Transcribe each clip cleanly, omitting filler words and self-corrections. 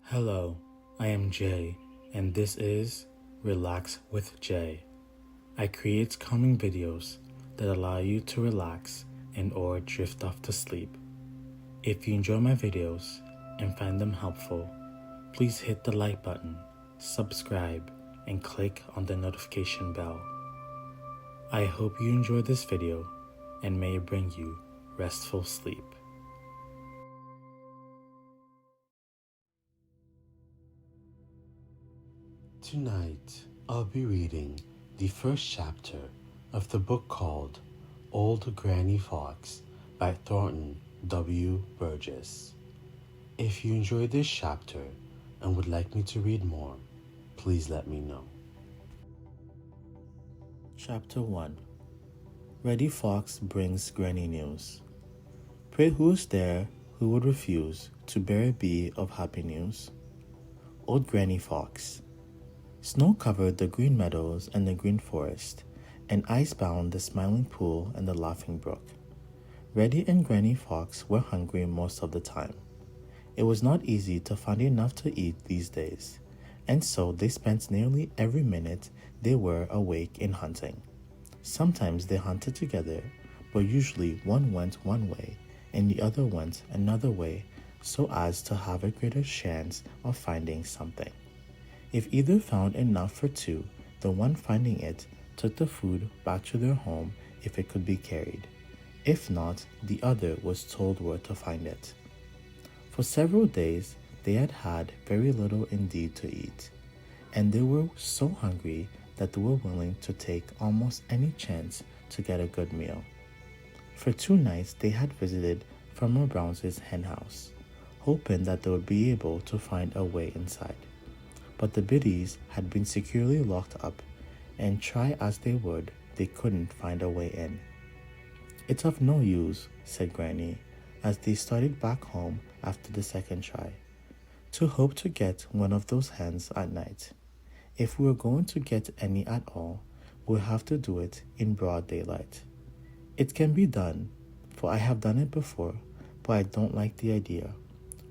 Hello, I am Jay, and this is Relax with Jay. I create calming videos that allow you to relax and or drift off to sleep. If you enjoy my videos and find them helpful, please hit the like button, subscribe, and click on the notification bell. I hope you enjoy this video and may it bring you restful sleep. Tonight, I'll be reading the first chapter of the book called Old Granny Fox by Thornton W. Burgess. If you enjoyed this chapter and would like me to read more, please let me know. Chapter 1. Reddy Fox brings Granny news. Pray who is there who would refuse to bear a bee of happy news? Old Granny Fox. Snow covered the green meadows and the green forest, and ice bound the smiling pool and the laughing brook. Reddy and Granny Fox were hungry most of the time. It was not easy to find enough to eat these days, and so they spent nearly every minute they were awake in hunting. Sometimes they hunted together, but usually one went one way and the other went another way so as to have a greater chance of finding something. If either found enough for two, the one finding it took the food back to their home if it could be carried. If not, the other was told where to find it. For several days, they had had very little indeed to eat, and they were so hungry that they were willing to take almost any chance to get a good meal. For 2 nights, they had visited Farmer Brown's hen house, hoping that they would be able to find a way inside. But the biddies had been securely locked up, and try as they would, they couldn't find a way in. "It's of no use," said Granny, as they started back home after the second try, "to hope to get one of those hens at night. If we are going to get any at all, we'll have to do it in broad daylight. It can be done, for I have done it before, but I don't like the idea.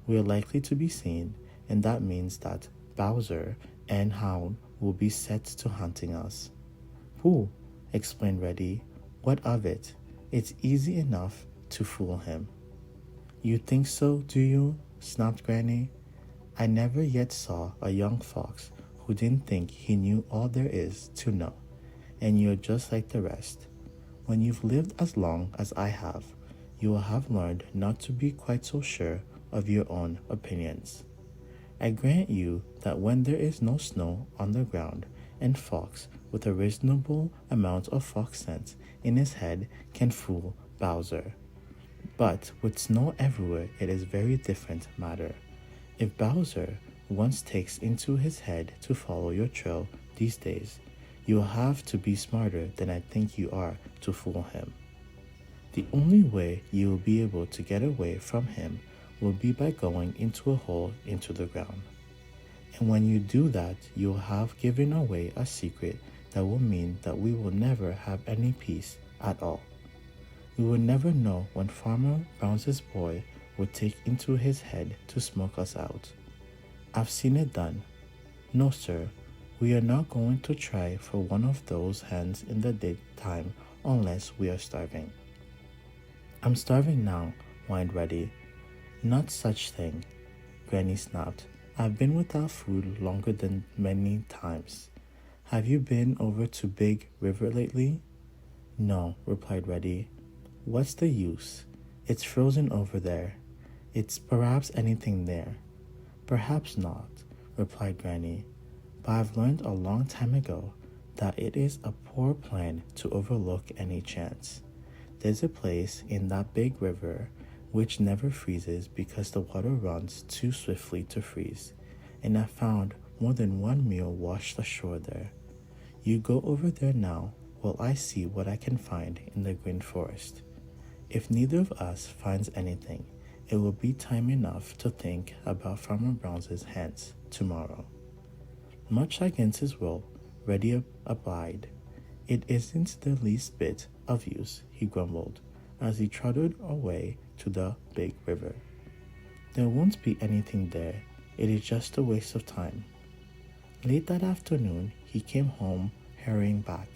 We are likely to be seen, and that means that Bowser and Hound will be set to hunting us." "Pooh," explained Reddy. "What of it? It's easy enough to fool him." "You think so, do you?" snapped Granny. "I never yet saw a young fox who didn't think he knew all there is to know, and you're just like the rest. When you've lived as long as I have, you will have learned not to be quite so sure of your own opinions. I grant you that when there is no snow on the ground, and Fox, with a reasonable amount of fox sense in his head, can fool Bowser. But with snow everywhere, it is very different matter. If Bowser once takes into his head to follow your trail these days, you will have to be smarter than I think you are to fool him. The only way you will be able to get away from him will be by going into a hole into the ground. And when you do that, you'll have given away a secret that will mean that we will never have any peace at all. We will never know when Farmer Brown's boy would take into his head to smoke us out. I've seen it done. No, sir, we are not going to try for one of those hens in the daytime unless we are starving." "I'm starving now," whined Reddy. "Not such thing," Granny snapped. "I've been without food longer than many times. Have you been over to Big River lately?" "No," replied Reddy. "What's the use? It's frozen over there. It's perhaps anything there." "Perhaps not," replied Granny. "But I've learned a long time ago that it is a poor plan to overlook any chance. There's a place in that big river which never freezes because the water runs too swiftly to freeze, and I found more than one meal washed ashore there. You go over there now while I see what I can find in the green forest. If neither of us finds anything, it will be time enough to think about Farmer Brown's hens tomorrow." Much against his will, Reddy obeyed. "It isn't the least bit of use," he grumbled, as he trotted away to the big river. "There won't be anything there," It is just a waste of time. Late that afternoon, he came home hurrying back,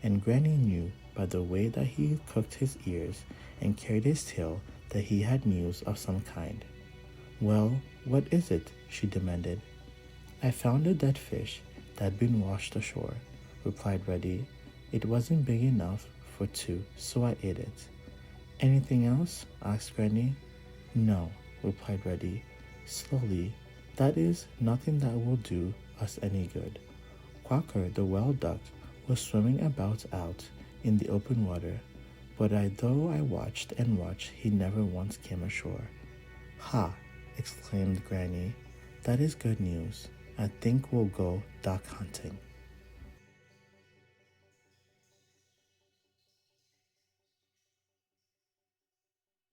and Granny knew by the way that he cocked his ears and carried his tail that he had news of some kind. "Well, what is it?" she demanded. "I found a dead fish that had been washed ashore," replied Reddy. "It wasn't big enough for two, so I ate it." "Anything else?" asked Granny. "No," replied Reddy, slowly. "That is, nothing that will do us any good." Quacker the well duck was swimming about out in the open water, but though I watched and watched, he never once came ashore. "Ha!" exclaimed Granny. "That is good news. I think we'll go duck hunting."